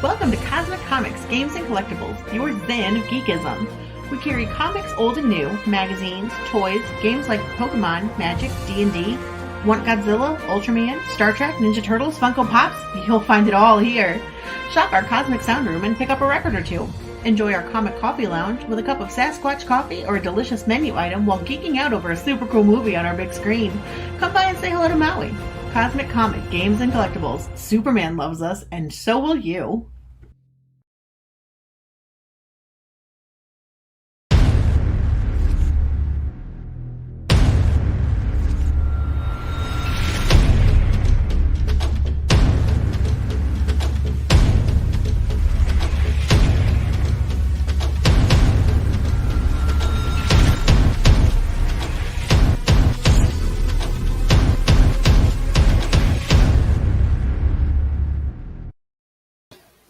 Welcome to Cosmic Comics, Games and Collectibles, your zen of geekism. We carry comics old and new, magazines, toys, games like Pokemon, Magic, D&D. Want Godzilla, Ultraman, Star Trek, Ninja Turtles, Funko Pops? You'll find it all here. Shop our Cosmic Sound Room and pick up a record or two. Enjoy our Comic Coffee Lounge with a cup of Sasquatch coffee or a delicious menu item while geeking out over a super cool movie on our big screen. Come by and say hello to Maui. Cosmic Comic, Games and Collectibles. Superman loves us, and so will you.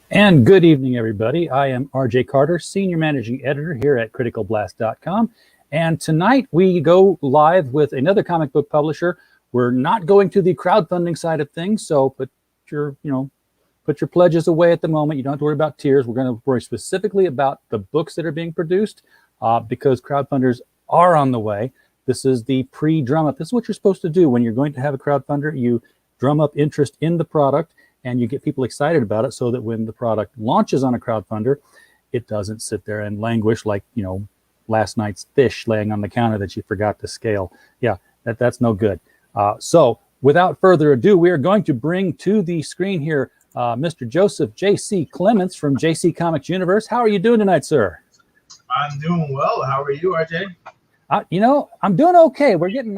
And good evening, everybody. I am RJ Carter, Senior Managing Editor here at CriticalBlast.com. And tonight we go live with another comic book publisher. We're not going to the crowdfunding side of things, so put your pledges away at the moment. You don't have to worry about tiers. We're going to worry specifically about the books that are being produced because crowdfunders are on the way. This is the pre-drum up. This is what you're supposed to do when you're going to have a crowdfunder. You drum up interest in the product, and you get people excited about it so that when the product launches on a crowdfunder, it doesn't sit there and languish like, last night's fish laying on the counter that you forgot to scale. Yeah, that's no good. So without further ado, we are going to bring to the screen here Mr. Joseph J.C. Clements from J.C. Comics Universe. How are you doing tonight, sir? I'm doing well. How are you, RJ? I'm doing okay. We're getting...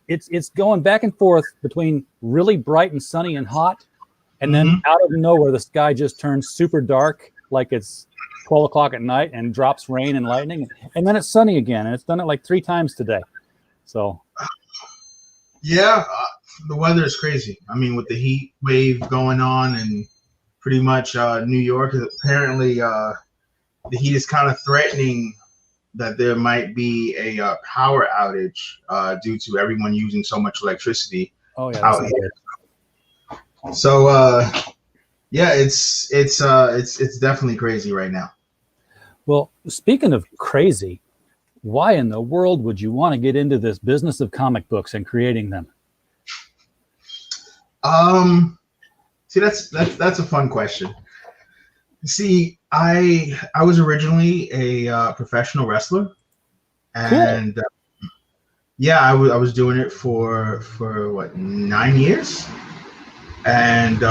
It's going back and forth between really bright and sunny and hot, and then out of nowhere the sky just turns super dark like it's 12 o'clock at night and drops rain and lightning, and then it's sunny again, and it's done it like 3 times today. So yeah, the weather is crazy. I mean, with the heat wave going on and pretty much New York, apparently the heat is kind of threatening that there might be a power outage due to everyone using so much electricity out here. So yeah, it's definitely crazy right now. Well, speaking of crazy, why in the world would you want to get into this business of comic books and creating them? See, that's a fun question. See, I was originally a professional wrestler, and cool. Yeah, I was doing it for what, 9 years, and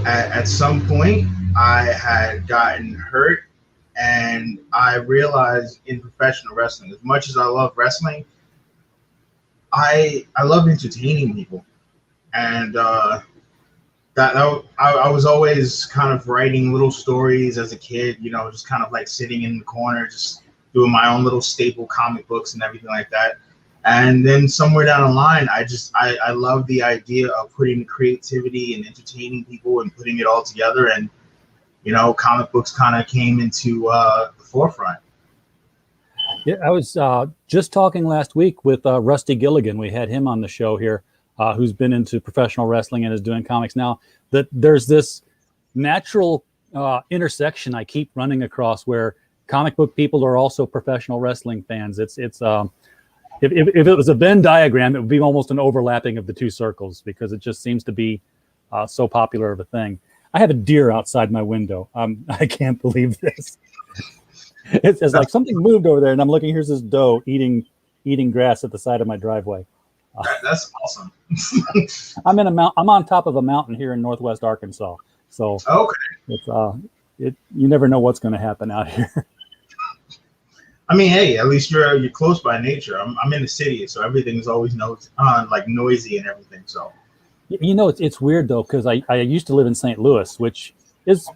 at some point I had gotten hurt, and I realized in professional wrestling, as much as I love wrestling, I love entertaining people, and I was always kind of writing little stories as a kid, just kind of like sitting in the corner, just doing my own little staple comic books and everything like that. And then somewhere down the line, I love the idea of putting creativity and entertaining people and putting it all together. And, comic books kind of came into the forefront. Yeah, I was just talking last week with Rusty Gilligan. We had him on the show here. Who's been into professional wrestling and is doing comics now, that there's this natural intersection I keep running across where comic book people are also professional wrestling fans. If it was a Venn diagram, it would be almost an overlapping of the two circles because it just seems to be so popular of a thing. I have a deer outside my window. I can't believe this. It's like something moved over there, and I'm looking. Here's this doe eating grass at the side of my driveway. That's awesome. I'm on top of a mountain here in Northwest Arkansas, so okay. It's you never know what's going to happen out here. I mean, hey, at least you're close by nature. I'm in the city, so everything's always like noisy and everything. So it's weird though, because I used to live in St. Louis, which it's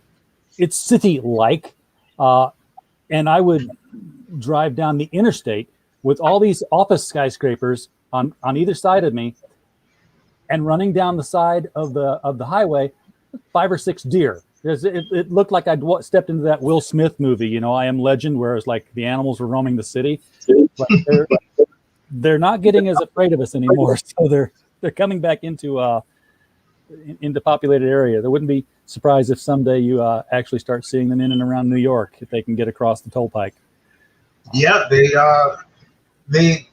city-like, and I would drive down the interstate with all these office skyscrapers on either side of me, and running down the side of the highway, 5 or 6 deer. It looked like I'd stepped into that Will Smith movie, I Am Legend, where it's like the animals were roaming the city. But they're not getting as afraid of us anymore, so they're coming back into in the populated area. They wouldn't be surprised if someday you actually start seeing them in and around New York if they can get across the toll pike. Yeah, they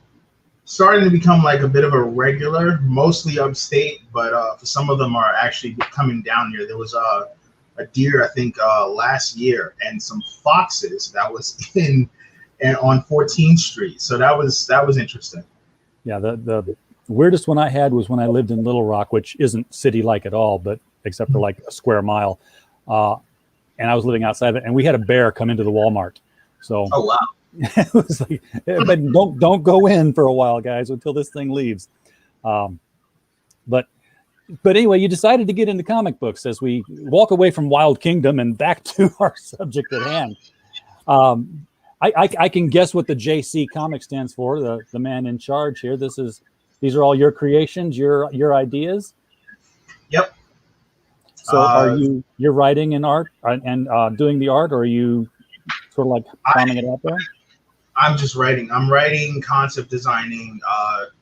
starting to become like a bit of a regular, mostly upstate, but for some of them are actually coming down here. There was a deer, I think, last year, and some foxes that was in and on 14th Street. So that was interesting. Yeah, the weirdest one I had was when I lived in Little Rock, which isn't city-like at all, but except for like a square mile. And I was living outside of it, and we had a bear come into the Walmart. So Oh wow. it was like, but don't go in for a while, guys, until this thing leaves. But anyway, you decided to get into comic books as we walk away from Wild Kingdom and back to our subject at hand. I can guess what the JC comic stands for, the man in charge here. These are all your creations, your ideas. Yep. So are you're writing and art and doing the art, or are you sort of like bombing it out there? I'm just writing. I'm writing, concept designing,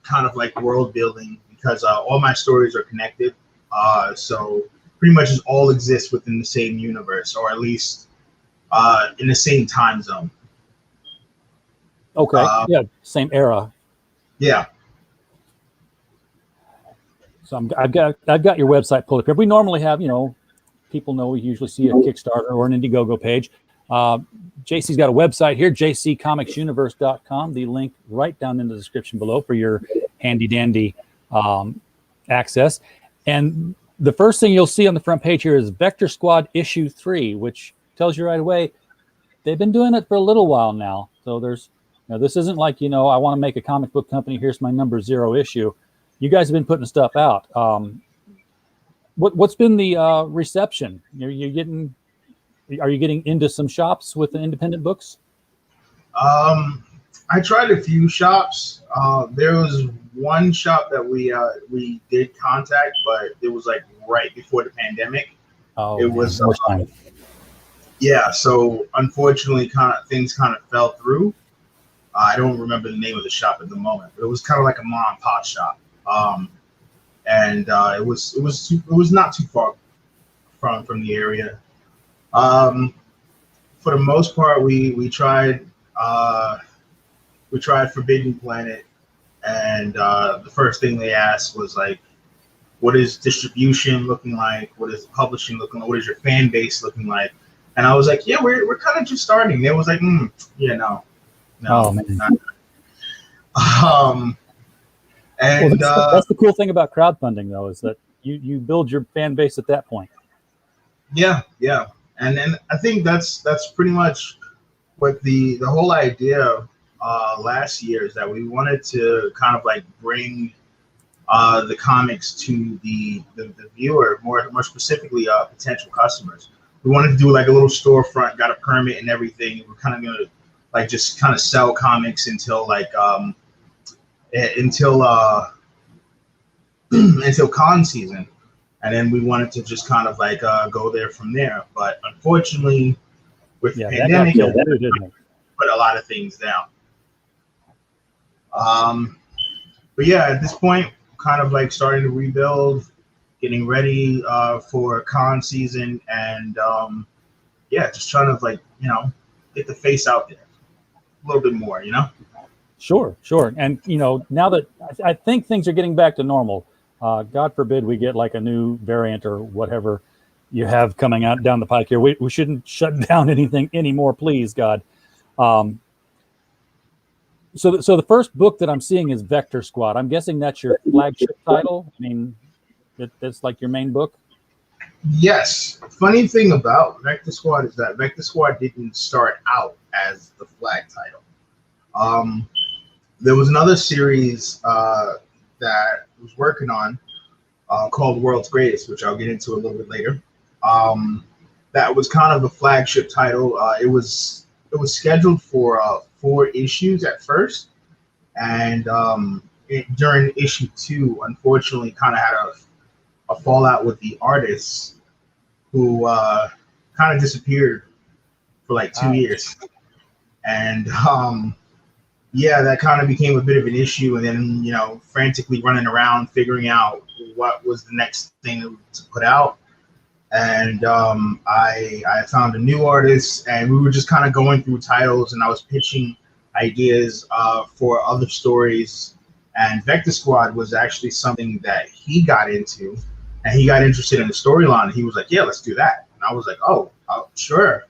kind of like world building, because all my stories are connected. So pretty much it all exists within the same universe, or at least in the same time zone. Okay. Yeah. Same era. Yeah. So I've got your website pulled up here. We normally have, people know we usually see a Kickstarter or an Indiegogo page. JC's got a website here, jccomicsuniverse.com. The link right down in the description below for your handy dandy access. And the first thing you'll see on the front page here is Vector Squad issue 3, which tells you right away they've been doing it for a little while now. So this isn't like, I want to make a comic book company. Here's my number 0 issue. You guys have been putting stuff out. What's been the reception? Are you getting into some shops with the independent books? I tried a few shops. There was one shop that we did contact, but it was like right before the pandemic. Oh, it was yeah. So unfortunately, things kind of fell through. I don't remember the name of the shop at the moment, but it was kind of like a mom and pop shop. And it was not too far from the area. For the most part, we tried Forbidden Planet, and the first thing they asked was like, what is distribution looking like? What is publishing looking like? What is your fan base looking like? And I was like, yeah, we're kind of just starting. They was like, yeah, no. Oh man. And that's the cool thing about crowdfunding, though, is that you build your fan base at that point. Yeah. And I think that's pretty much what the whole idea last year is, that we wanted to kind of like bring the comics to the viewer, more specifically potential customers. We wanted to do like a little storefront, got a permit and everything. We're kind of going to like just kind of sell comics until until con season. And then we wanted to just kind of like go there from there. But unfortunately, with the pandemic, put a lot of things down. But yeah, at this point, kind of like starting to rebuild, getting ready for con season, and just trying to like, get the face out there a little bit more, Sure. And, now that I think things are getting back to normal, God forbid we get like a new variant or whatever you have coming out down the pike here. We shouldn't shut down anything anymore, please, God. So the first book that I'm seeing is Vector Squad. I'm guessing that's your flagship title. I mean, that's like your main book. Yes. Funny thing about Vector Squad is that Vector Squad didn't start out as the flag title. There was another series that I was working on called World's Greatest, which I'll get into a little bit later. That was kind of the flagship title. It was scheduled for 4 issues at first, and during issue 2, unfortunately, kind of had a fallout with the artists, who kind of disappeared for like 2 years, and that kind of became a bit of an issue. And then frantically running around figuring out what was the next thing to put out. And I found a new artist, and we were just kind of going through titles, and I was pitching ideas for other stories. And Vector Squad was actually something that he got into, and he got interested in the storyline. He was like, "Yeah, let's do that." And I was like, "Oh, sure,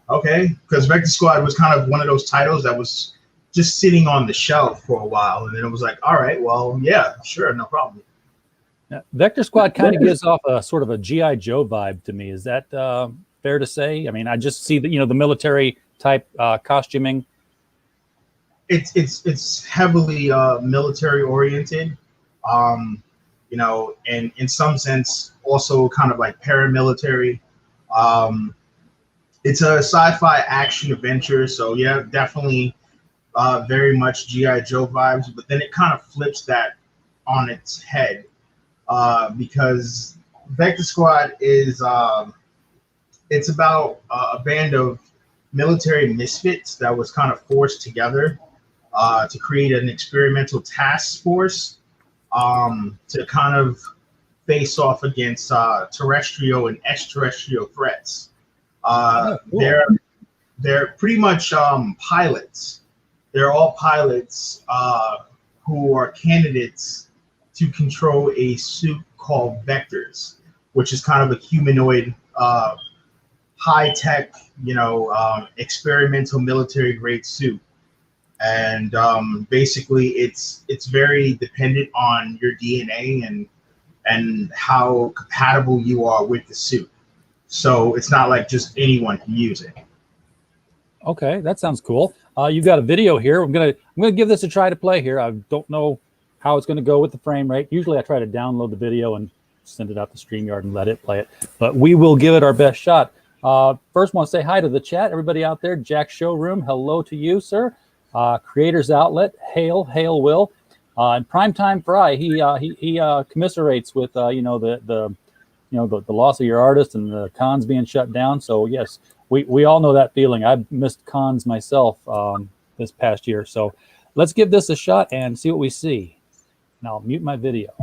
okay," because Vector Squad was kind of one of those titles that was just sitting on the shelf for a while, and then it was like, "All right, well, yeah, sure, no problem." Yeah, Vector Squad kind of gives off a sort of a GI Joe vibe to me. Is that fair to say? I mean, I just see that, the military type costuming. It's heavily military oriented, and in some sense also kind of like paramilitary. It's a sci-fi action adventure, so yeah, definitely very much GI Joe vibes. But then it kind of flips that on its head. Because Vector Squad is it's about a band of military misfits that was kind of forced together to create an experimental task force to kind of face off against terrestrial and extraterrestrial threats. Cool. They're pretty much pilots. They're all pilots who are candidates to control a suit called Vectors, which is kind of a humanoid, high-tech, experimental military-grade suit. And basically, it's very dependent on your DNA and how compatible you are with the suit. So it's not like just anyone can use it. Okay, that sounds cool. You've got a video here. I'm gonna give this a try to play here. I don't know how it's going to go with the frame rate. Usually I try to download the video and send it out to StreamYard and let it play it, but we will give it our best shot. First, want to say hi to the chat. Everybody out there, Jack Showroom, hello to you, sir. Creators Outlet, hail Will. And Primetime Fry, he commiserates with the loss of your artist and the cons being shut down. So yes, we all know that feeling. I've missed cons myself this past year. So let's give this a shot and see what we see. And I'll mute my video.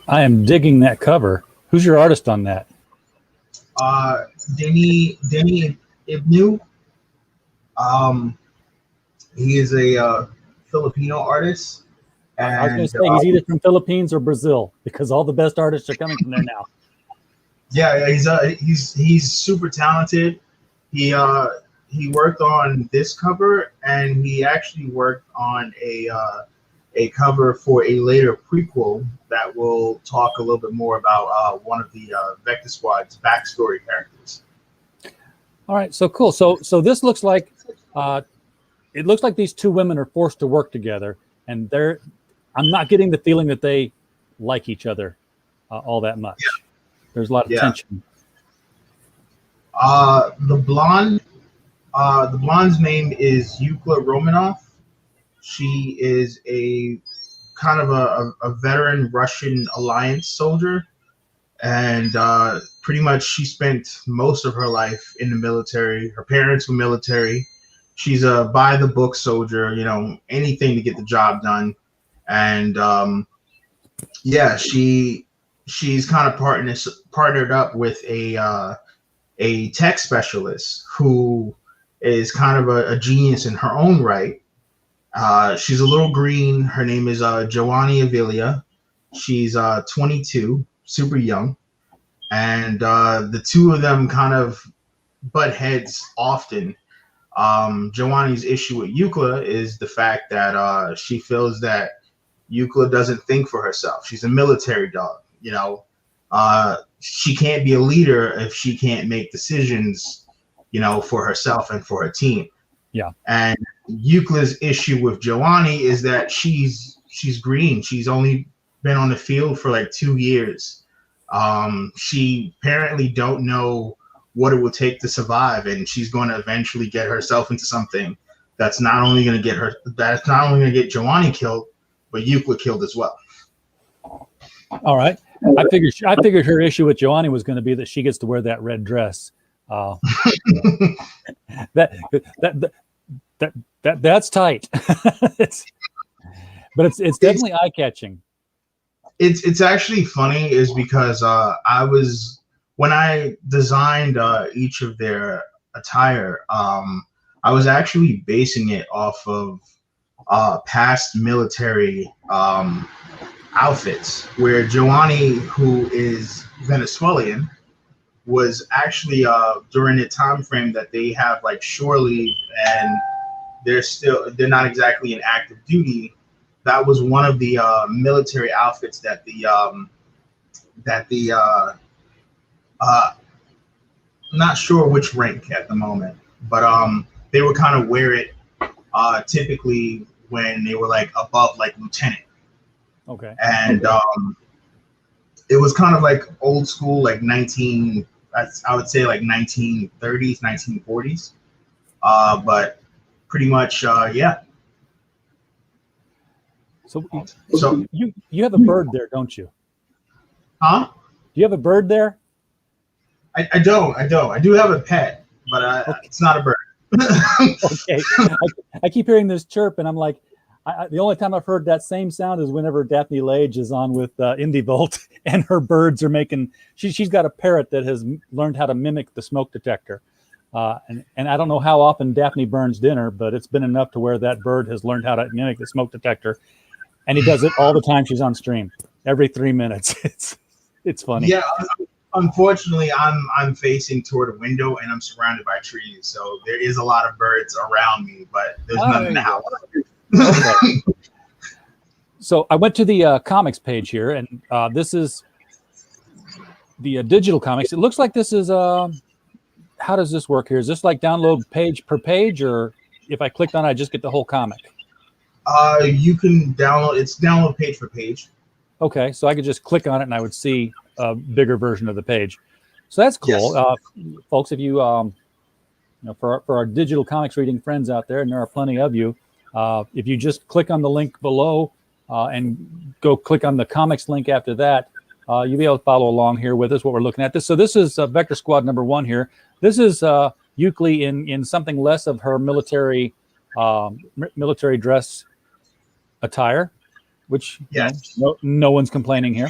I am digging that cover. Who's your artist on that? Denny Ibnu. He is a Filipino artist, I was going and to say he's either from Philippines or Brazil because all the best artists are coming from there now. yeah, he's super talented. He worked on this cover, and he actually worked on a cover for a later prequel that will talk a little bit more about one of the Vector Squad's backstory characters. All right, so cool. So this looks like it looks like these two women are forced to work together, and I'm not getting the feeling that they like each other all that much. Yeah. There's a lot of tension. The blonde's name is Yukla Romanoff. She is a kind of a veteran Russian Alliance soldier, and pretty much she spent most of her life in the military. Her parents were military. She's a by the book soldier, you know, anything to get the job done. And she's kind of partnered up with a tech specialist who is kind of a genius in her own right. She's a little green. Her name is Joanny Avilia. She's 22, super young. And the two of them kind of butt heads often. Joanny's issue with Yukla is the fact that she feels that Yukla doesn't think for herself. She's a military dog, you know. She can't be a leader if she can't make decisions, you know, for herself and for her team. Yeah. And Yukla's issue with Joanny is that she's green. She's only been on the field for like 2 years. She apparently don't know what it will take to survive, and she's going to eventually get herself into something that's not only going to get Joanny killed, but Yukla killed as well. All right. I figured her issue with Joanny was going to be that she gets to wear that red dress. That's tight. But it's definitely eye catching. It's actually funny is because when I designed each of their attire, I was actually basing it off of past military outfits, where Joanny, who is Venezuelan, was actually during the time frame that they have like shore leave and they're not exactly in active duty. That was one of the military outfits that not sure which rank at the moment, but they would kind of wear it typically when they were like above like lieutenant. Okay. And it was kind of like old school, like I would say like 1930s, 1940s. But pretty much, yeah. So you have a bird there, don't you? Huh? Do you have a bird there? I don't. I do have a pet, but okay. It's not a bird. Okay. I keep hearing this chirp, and I'm like, the only time I've heard that same sound is whenever Daphne Lage is on with Indie Volt, and her birds are making. She's got a parrot that has learned how to mimic the smoke detector, and I don't know how often Daphne burns dinner, but it's been enough to where that bird has learned how to mimic the smoke detector, and he does it all the time she's on stream, every 3 minutes. It's funny. Yeah. Unfortunately, I'm facing toward a window and I'm surrounded by trees, so there is a lot of birds around me, but there's none in the house. Okay. So I went to the comics page here, and this is the digital comics. It looks like this is how does this work here? Is this like download page per page, or if I clicked on it, I just get the whole comic? You can download page for page. Okay, so I could just click on it and I would see a bigger version of the page. So that's cool. Yes. Folks, if you, for our digital comics reading friends out there, and there are plenty of you, if you just click on the link below and go click on the comics link after that, you'll be able to follow along here with us, what we're looking at. So this is Vector Squad #1 here. This is Yukli in something less of her military dress attire, which yes. No one's complaining here.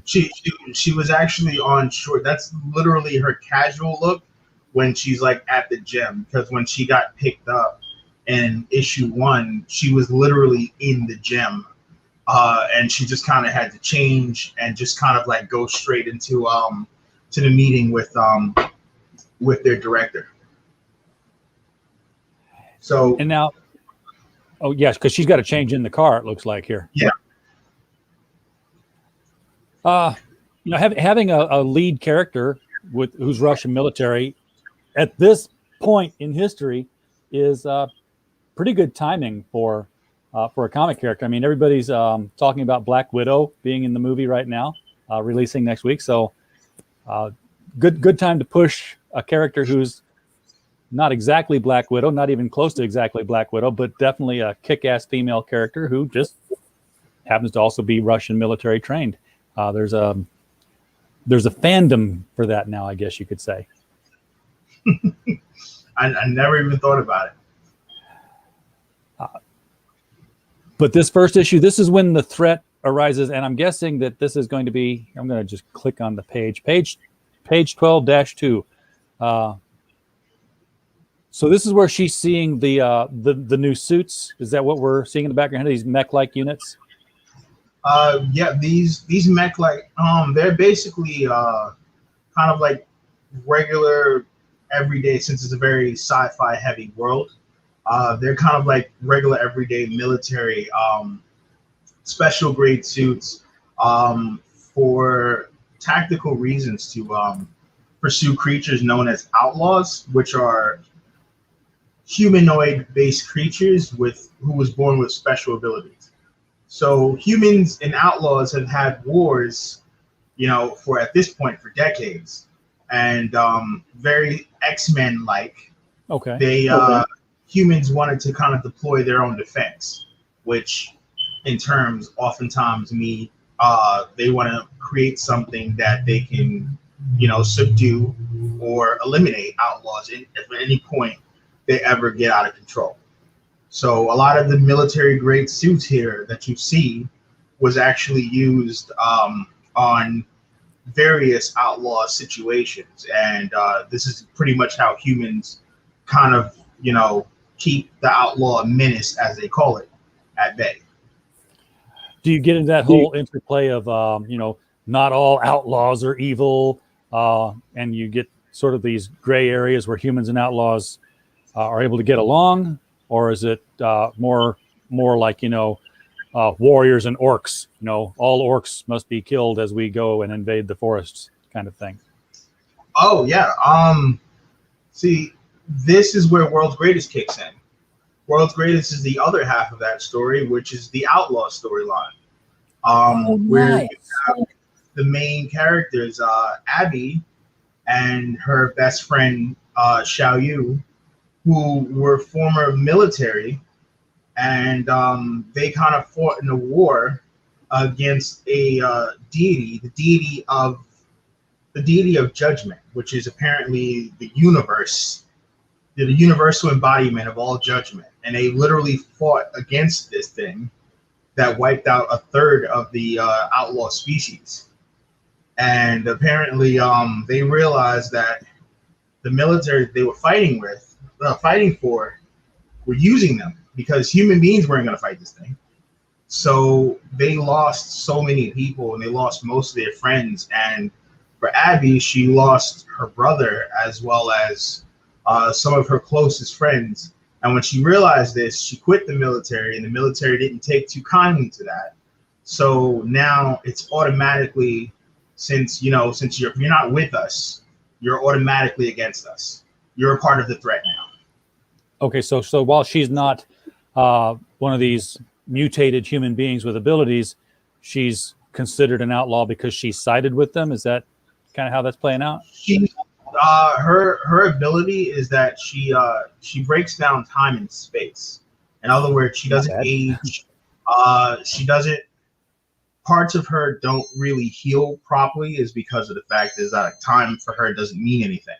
She was actually on short. That's literally her casual look when she's like at the gym. Because when she got picked up in issue 1, she was literally in the gym, and she just kind of had to change and just kind of like go straight into to the meeting with their director. So And now, oh yes, because she's got to change in the car. It looks like here. Yeah. Having a lead character who's Russian military at this point in history is pretty good timing for a comic character. I mean, everybody's talking about Black Widow being in the movie right now, releasing next week. So, good time to push a character who's not exactly Black Widow, not even close to exactly Black Widow, but definitely a kick-ass female character who just happens to also be Russian military trained. There's a fandom for that now, I guess you could say. I never even thought about it. But this first issue, this is when the threat arises, and I'm guessing that this is going to be, I'm going to just click on the page 12-2. So this is where she's seeing the new suits. Is that what we're seeing in the background? These mech-like units? Yeah, these mech-like, they're basically kind of like regular everyday, since it's a very sci-fi heavy world. They're kind of like regular everyday military special grade suits for tactical reasons to pursue creatures known as outlaws, which are humanoid based creatures who was born with special abilities. So humans and outlaws have had wars, for at this point for decades, and very X-Men like. Okay. Humans wanted to kind of deploy their own defense, which in terms oftentimes mean they want to create something that they can, subdue or eliminate outlaws at any point they ever get out of control. So a lot of the military grade suits here that you see was actually used on various outlaw situations. And this is pretty much how humans kind of, keep the outlaw menace, as they call it, at bay. Do you get into that whole interplay of, not all outlaws are evil, and you get sort of these gray areas where humans and outlaws are able to get along? Or is it more like, warriors and orcs, all orcs must be killed as we go and invade the forests kind of thing? Oh, yeah. See, this is where World's Greatest kicks in. World's Greatest is the other half of that story, which is the outlaw storyline. Where you have the main characters, Abby and her best friend, Xiao Yu, who were former military, and they kind of fought in a war against a deity, the deity of judgment, which is apparently the universe, the universal embodiment of all judgment. And they literally fought against this thing that wiped out a third of the outlaw species. And apparently they realized that the military they were fighting for were using them, because human beings weren't going to fight this thing. So they lost so many people, and they lost most of their friends. And for Abby, she lost her brother as well as some of her closest friends. And when she realized this, she quit the military, and the military didn't take too kindly to that. So now it's automatically, since you're not with us, you're automatically against us. You're a part of the threat now. Okay, so while she's not one of these mutated human beings with abilities, she's considered an outlaw because she sided with them. Is that kind of how that's playing out? Her ability is that she breaks down time and space. In other words, she doesn't age. She doesn't. Parts of her don't really heal properly, is because of the fact is that time for her doesn't mean anything.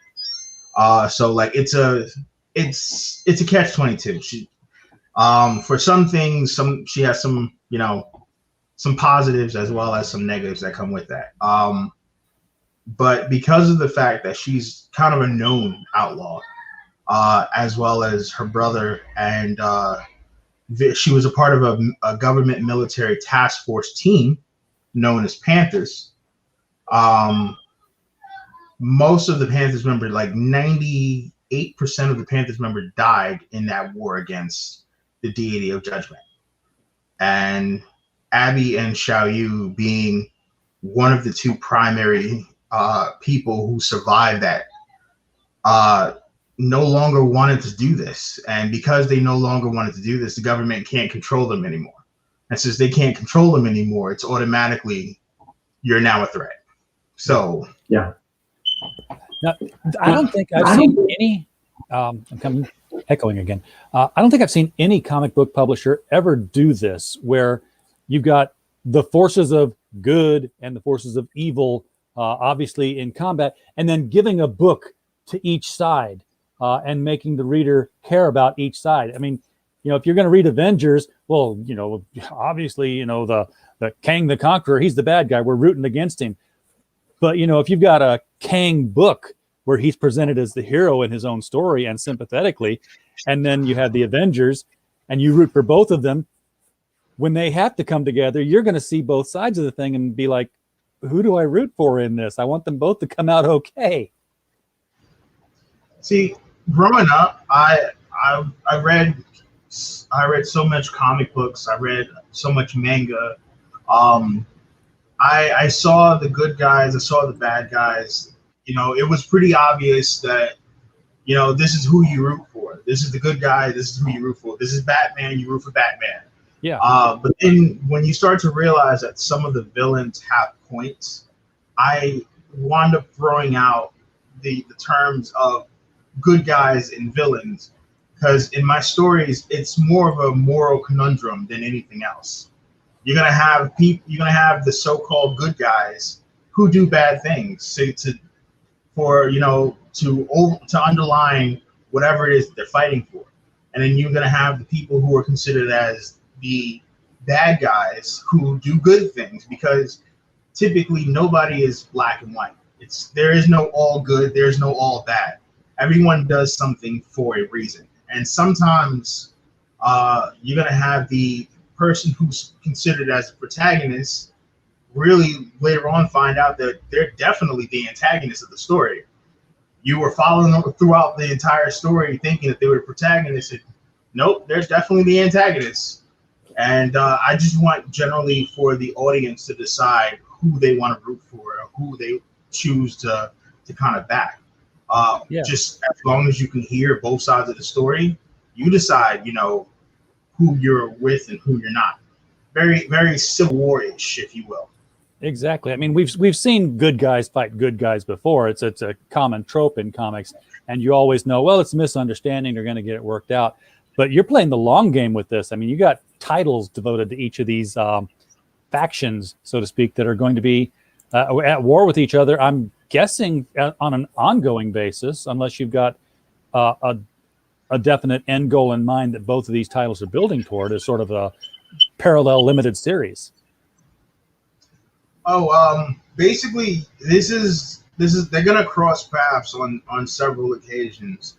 So like it's a catch-22. She for some things, she has some some positives as well as some negatives that come with that. But because of the fact that she's kind of a known outlaw, as well as her brother, and she was a part of a government military task force team known as Panthers. Most of the Panthers members, like 98% of the Panthers members, died in that war against the deity of judgment. And Abby and Xiao Yu being one of the two primary people who survived that, no longer wanted to do this. And because they no longer wanted to do this, the government can't control them anymore. And since they can't control them anymore, it's automatically, you're now a threat. So yeah. Now, I don't think I've seen any. I'm echoing again. I don't think I've seen any comic book publisher ever do this, where you've got the forces of good and the forces of evil, obviously in combat, and then giving a book to each side and making the reader care about each side. I mean, if you're going to read Avengers, well, obviously, the Kang the Conqueror, he's the bad guy. We're rooting against him. But, if you've got a Kang book where he's presented as the hero in his own story and sympathetically, and then you have the Avengers and you root for both of them, when they have to come together, you're going to see both sides of the thing and be like, who do I root for in this? I want them both to come out okay. See, growing up, I read so much comic books. I read so much manga. I saw the good guys. I saw the bad guys. It was pretty obvious that, this is who you root for. This is the good guy. This is who you root for. This is Batman. You root for Batman. Yeah. But then when you start to realize that some of the villains have points, I wound up throwing out the terms of good guys and villains, because in my stories, it's more of a moral conundrum than anything else. You're gonna have the so-called good guys who do bad things to underline whatever it is that they're fighting for, and then you're gonna have the people who are considered as the bad guys who do good things, because typically nobody is black and white. There is no all good, there's no all bad. Everyone does something for a reason, and sometimes you're gonna have the person who's considered as a protagonist really later on find out that they're definitely the antagonist of the story. You were following them throughout the entire story thinking that they were the protagonists, and nope, they're definitely the antagonists. And I just want generally for the audience to decide who they want to root for or who they choose to kind of back. Just as long as you can hear both sides of the story, you decide, who you're with and who you're not. Very, very Civil War-ish, if you will. Exactly. I mean, we've seen good guys fight good guys before. It's a common trope in comics, and you always know, well, it's a misunderstanding. They're going to get it worked out. But you're playing the long game with this. I mean, you got titles devoted to each of these factions, so to speak, that are going to be at war with each other. I'm guessing on an ongoing basis, unless you've got a definite end goal in mind that both of these titles are building toward, as sort of a parallel limited series. Basically, this is they're gonna cross paths on several occasions.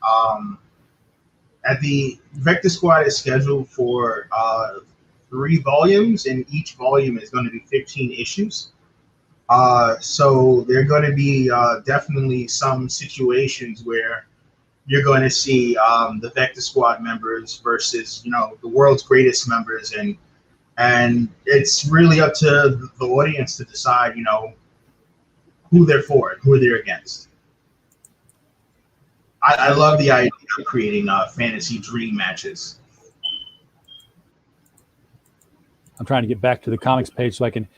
The Vector Squad is scheduled for 3 volumes, and each volume is going to be 15 issues. So there are going to be definitely some situations where you're going to see the Vector Squad members versus the world's greatest members, and it's really up to the audience to decide who they're for and who they're against. I love the idea of creating fantasy dream matches. I'm trying to get back to the comics page so I can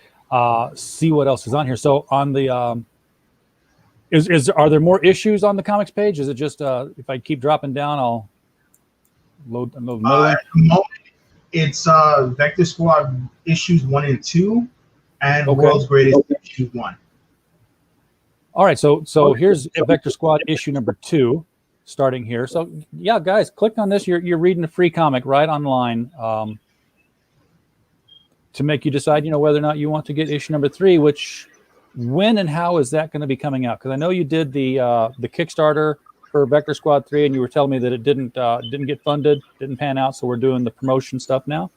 see what else is on here. So on the are there more issues on the comics page? Is it just if I keep dropping down, I'll load at the moment, it's Vector Squad issues 1 and 2, and World's Greatest issue 1. All right, so here's Vector Squad issue number 2, starting here. So yeah, guys, click on this. You're reading a free comic right online. to make you decide, whether or not you want to get issue number 3, which when and how is that going to be coming out? Because I know you did the Kickstarter for Vector Squad 3, and you were telling me that it didn't get funded, didn't pan out, so we're doing the promotion stuff now.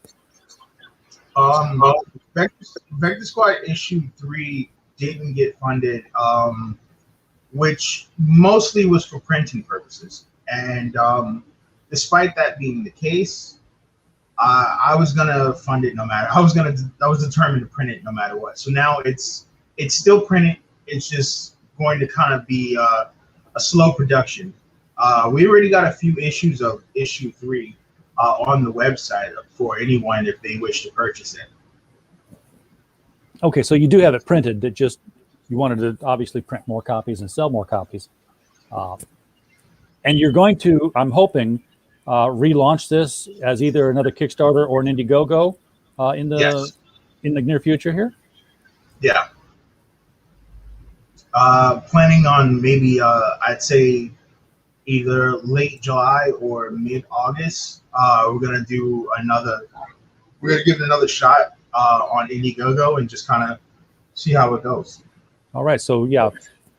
Vector Squad issue 3 didn't get funded, which mostly was for printing purposes. And despite that being the case, I was gonna fund it no matter. I was determined to print it no matter what. So now it's still printed. It's just going to kind of be a slow production. We already got a few issues of issue 3 on the website for anyone if they wish to purchase it. Okay, so you do have it printed. That just you wanted to obviously print more copies and sell more copies, and you're going to, I'm hoping, relaunch this as either another Kickstarter or an Indiegogo in the near future here. Yeah. Planning on maybe I'd say either late July or mid-August. We're gonna give it another shot on Indiegogo and just kind of see how it goes. All right, so yeah,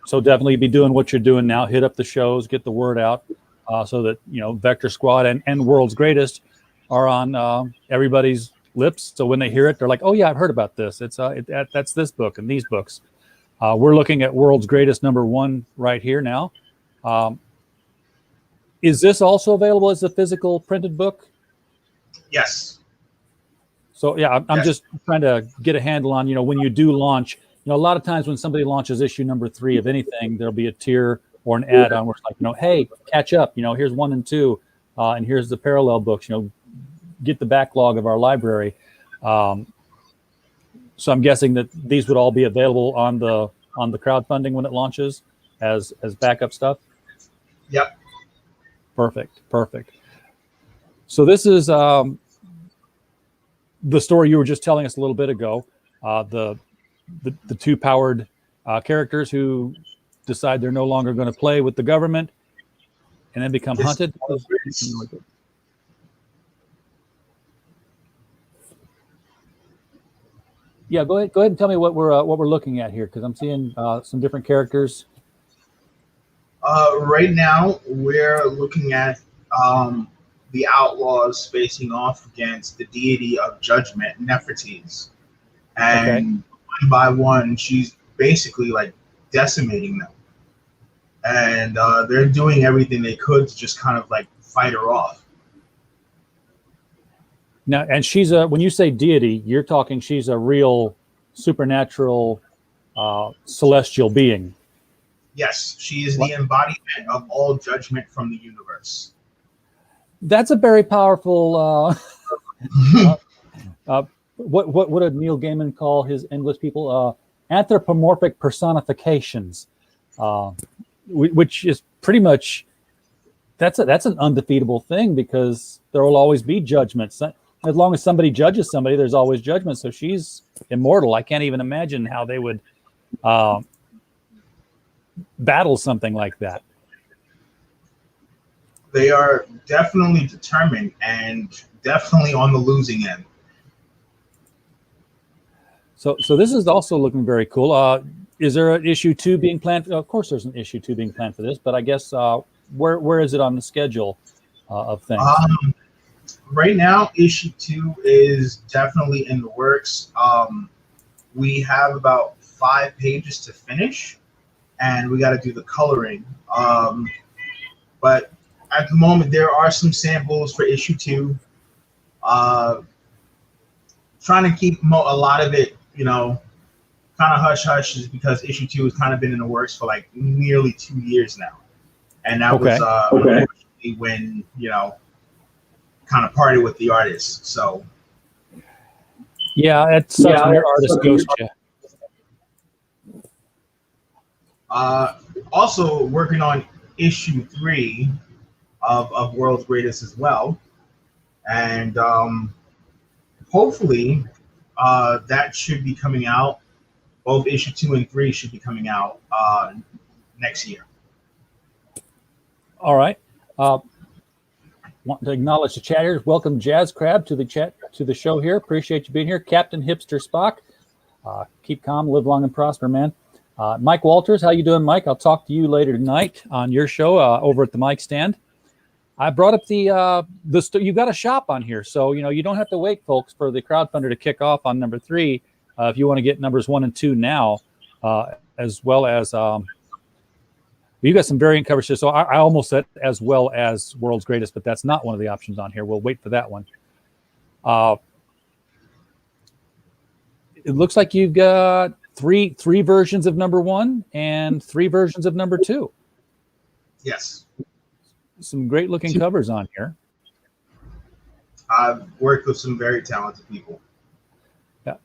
so definitely be doing what you're doing now. Hit up the shows, get the word out, so that Vector Squad and World's Greatest are on everybody's lips. So when they hear it, they're like, "Oh yeah, I've heard about this. It's that's this book and these books." We're looking at World's Greatest #1 right here now. Is this also available as a physical printed book? Yes. So yeah, I'm just trying to get a handle on, when you do launch, a lot of times when somebody launches issue number 3 of anything, there'll be a tier or an add-on where it's like, hey, catch up, here's 1 and 2, and here's the parallel books, get the backlog of our library. So I'm guessing that these would all be available on the crowdfunding when it launches as backup stuff. Yep. Perfect. So this is the story you were just telling us a little bit ago. The 2 powered characters who decide they're no longer going to play with the government and then become hunted. Yeah, go ahead and tell me what we're looking at here, because I'm seeing some different characters. Right now, we're looking at the outlaws facing off against the deity of judgment, Nefertiti. And one by one, she's basically like decimating them. And they're doing everything they could to just kind of like fight her off. Now, and she's when you say deity, you're talking she's a real supernatural celestial being. Yes, she is the embodiment of all judgment from the universe. That's a very powerful. What did Neil Gaiman call his endless people? Anthropomorphic personifications, which is pretty much that's an undefeatable thing, because there will always be judgments. As long as somebody judges somebody, there's always judgment. So she's immortal. I can't even imagine how they would battle something like that. They are definitely determined and definitely on the losing end. So this is also looking very cool. Is there an issue 2 being planned? Of course, there's an issue 2 being planned for this, but I guess where is it on the schedule of things? Right now, issue 2 is definitely in the works. We have about 5 pages to finish, and we got to do the coloring. But at the moment, there are some samples for issue 2. Trying to keep a lot of it, kind of hush-hush, is because issue 2 has kind of been in the works for like nearly 2 years now. And that was unfortunately when, kind of parted with the artist. So yeah, it sucks when your artist goes to you. Also working on issue 3 of World's Greatest as well, and hopefully that should be coming out. Both issue 2 and 3 should be coming out next year. All right. Want to acknowledge the chatters. Welcome, Jazz Crab, to the show here. Appreciate you being here. Captain Hipster Spock. Keep calm, live long, and prosper, man. Mike Walters, how you doing, Mike? I'll talk to you later tonight on your show over at the mic stand. I brought up you've got a shop on here, so you don't have to wait, folks, for the crowdfunder to kick off on number 3 if you want to get numbers 1 and 2 now, as well as you got some variant covers here. So I almost said as well as World's Greatest, but that's not one of the options on here. We'll wait for that one. It looks like you've got three versions of number 1 and 3 versions of number 2. Yes. Some great looking covers on here. I've worked with some very talented people. Yeah.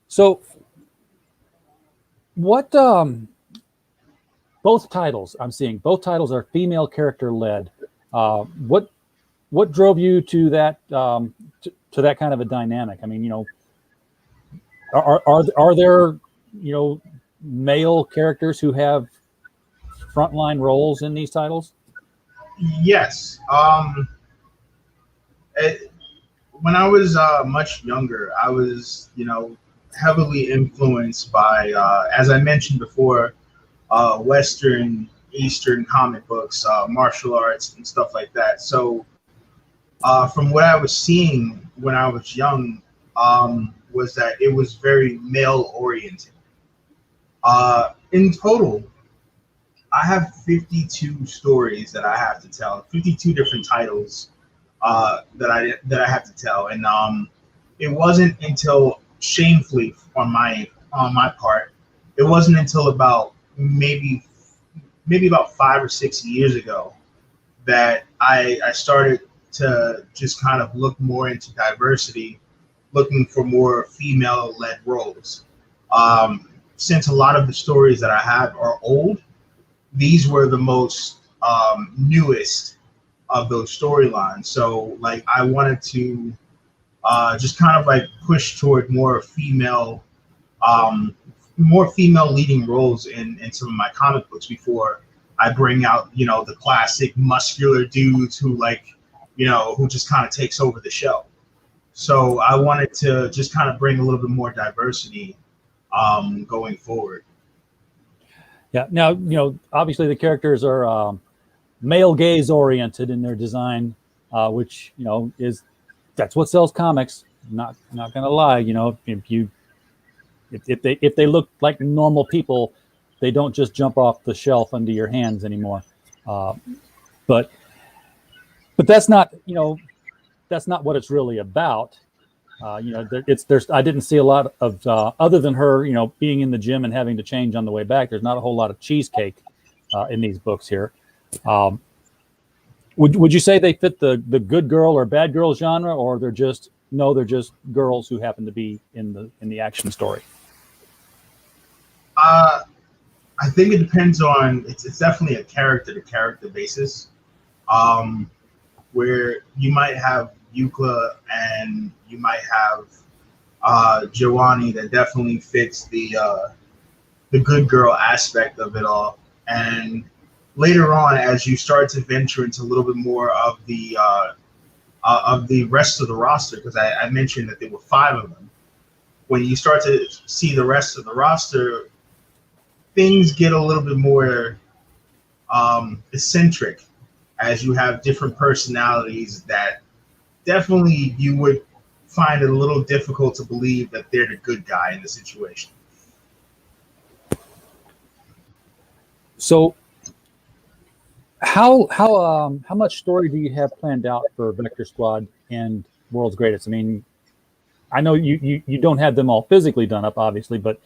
So what both titles I'm seeing, both titles are female character led. What drove you to that to that kind of a dynamic? I mean, are there male characters who have frontline roles in these titles? Yes. When I was much younger, I was, heavily influenced by, as I mentioned before, Western, Eastern comic books, martial arts, and stuff like that. So from what I was seeing when I was young, was that it was very male oriented. In total, I have 52 stories that I have to tell, 52 different titles that I have to tell, and it wasn't until shamefully on my part, it wasn't until about maybe about 5 or 6 years ago that I started to just kind of look more into diversity, looking for more female-led roles. Since a lot of the stories that I have are old, these were the most newest of those storylines. So like I wanted to just kind of like push toward more female leading roles in some of my comic books before I bring out, the classic muscular dudes who who just kind of takes over the show. So I wanted to just kind of bring a little bit more diversity going forward. Yeah. Now, obviously the characters are male gaze oriented in their design, which, that's what sells comics. Not gonna lie. If they look like normal people, they don't just jump off the shelf into your hands anymore. But that's not what it's really about. I didn't see a lot of other than her, being in the gym and having to change on the way back. There's not a whole lot of cheesecake in these books here. Would you say they fit the good girl or bad girl genre, or they're just girls who happen to be in the action story? I think it depends on. It's definitely a character to character basis, where you might have Eucla and you might have Giovanni that definitely fits the good girl aspect of it all. And later on, as you start to venture into a little bit more of the rest of the roster, because I mentioned that there were 5 of them. When you start to see the rest of the roster, things get a little bit more eccentric, as you have different personalities that definitely you would find it a little difficult to believe that they're the good guy in the situation. So how much story do you have planned out for Vector Squad and World's Greatest? I mean, I know you don't have them all physically done up, obviously, but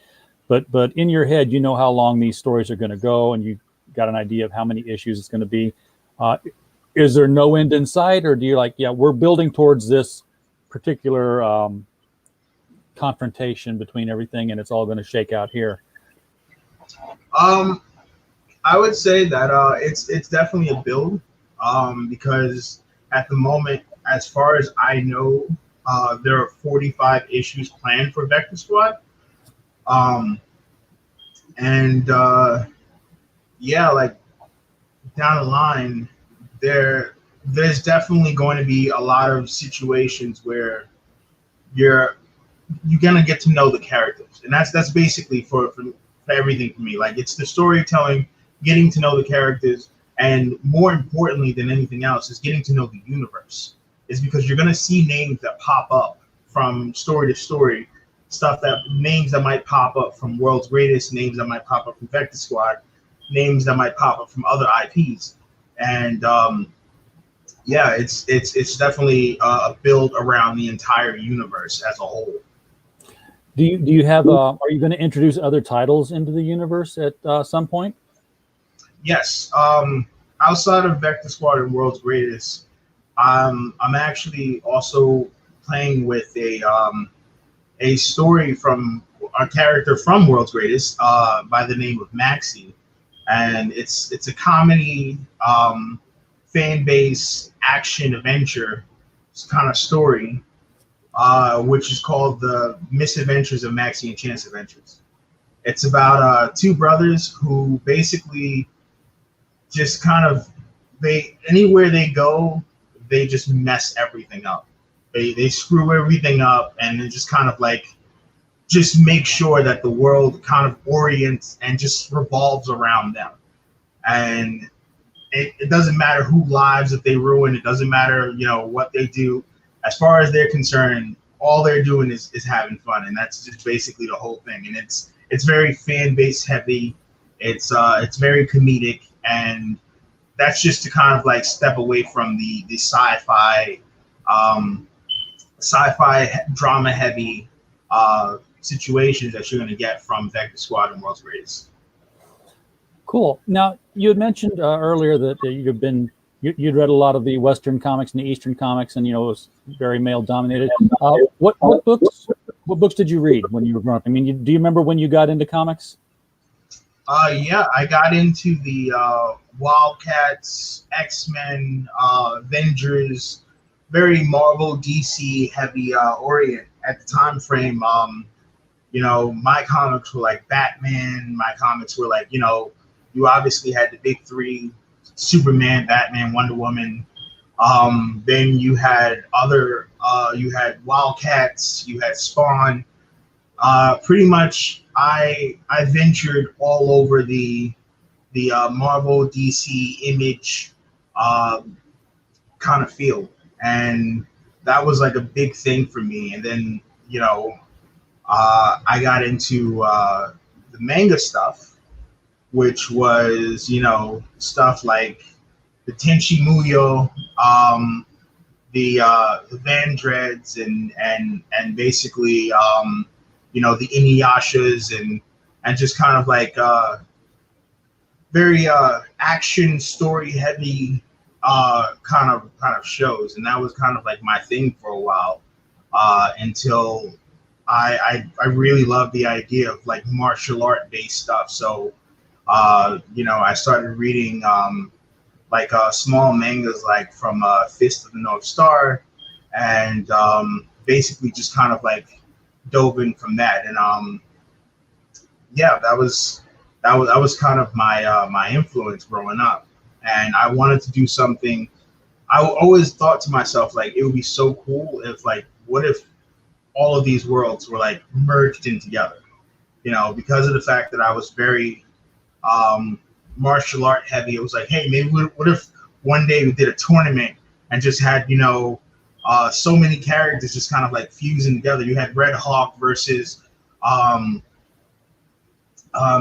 in your head, how long these stories are going to go, and you've got an idea of how many issues it's going to be. Is there no end in sight, or do you we're building towards this particular confrontation between everything, and it's all going to shake out here? I would say that it's definitely a build, because at the moment, as far as I know, there are 45 issues planned for Vector Squad. Down the line, there there's definitely going to be a lot of situations where you're gonna get to know the characters, and that's basically for everything for me. Like, it's the storytelling, getting to know the characters, and more importantly than anything else is getting to know the universe. Is because you're gonna see names that pop up from story to story, names that might pop up from World's Greatest, names that might pop up from Vector Squad, names that might pop up from other IPs, and yeah, it's definitely a build around the entire universe as a whole. Do you have? Are you going to introduce other titles into the universe at some point? Yes. Outside of Vector Squad and World's Greatest, I'm actually also playing with a story from a character from World's Greatest by the name of Maxie, and it's a comedy fan base action adventure kind of story, which is called The Misadventures of Maxie and Chance Adventures. It's about two brothers who basically just kind of anywhere they go, they just mess everything up. They screw everything up, and it just kind of like just make sure that the world kind of orients and just revolves around them. And it doesn't matter who lives that they ruin. It doesn't matter, what they do. As far as they're concerned, all they're doing is having fun, and that's just basically the whole thing. And it's very fan base heavy. It's very comedic, and that's just to kind of like step away from the sci-fi drama heavy situations that you're going to get from Vector Squad and World's Greatest. Cool. Now, you had mentioned earlier that you'd read a lot of the Western comics and the Eastern comics, and it was very male dominated. What books did you read when you were growing up? I mean, do you remember when you got into comics? Yeah, I got into the Wildcats, X-Men, Avengers, very Marvel, DC heavy orient at the time frame. My comics were like Batman. My comics were like, you obviously had the big three: Superman, Batman, Wonder Woman. Then you had you had Wildcats, you had Spawn. Pretty much, I ventured all over the Marvel, DC, Image kind of field, and that was like a big thing for me. And then I got into the manga stuff, which was stuff like the Tenchi Muyo, the Van Dreads, and basically the Inuyashas, and just kind of like very action story heavy kind of shows. And that was kind of like my thing for a while, until I really loved the idea of like martial art based stuff. So I started reading small mangas like from Fist of the North Star, and basically just kind of like dove in from that. And that was kind of my influence growing up. And I wanted to do something. I always thought to myself, like, it would be so cool if, like, what if all of these worlds were like merged in together, because of the fact that I was very martial art heavy. It was like, hey, maybe what if one day we did a tournament and just had so many characters just kind of like fusing together. You had Red Hawk versus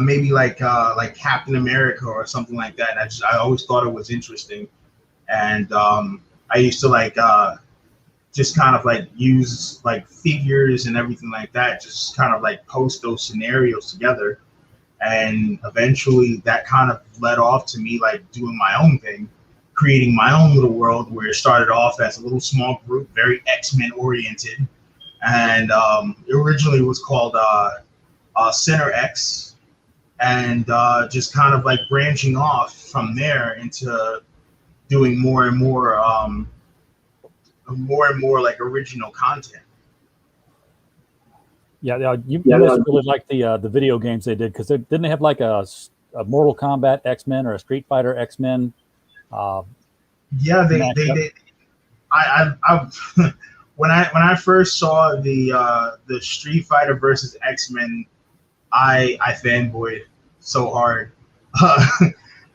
maybe like Captain America or something like that. And I always thought it was interesting, and I used to just kind of like use like figures and everything like that, just kind of like post those scenarios together. And eventually that kind of led off to me like doing my own thing, creating my own little world, where it started off as a little small group, very X-Men oriented. And it originally was called Center X, and just kind of like branching off from there into doing more and more like original content. Yeah, you must really like the video games they did, because didn't they have like a Mortal Kombat X-Men or a Street Fighter X-Men Yeah, they matchup. did. I when I first saw the Street Fighter versus X-Men, I fanboyed so hard.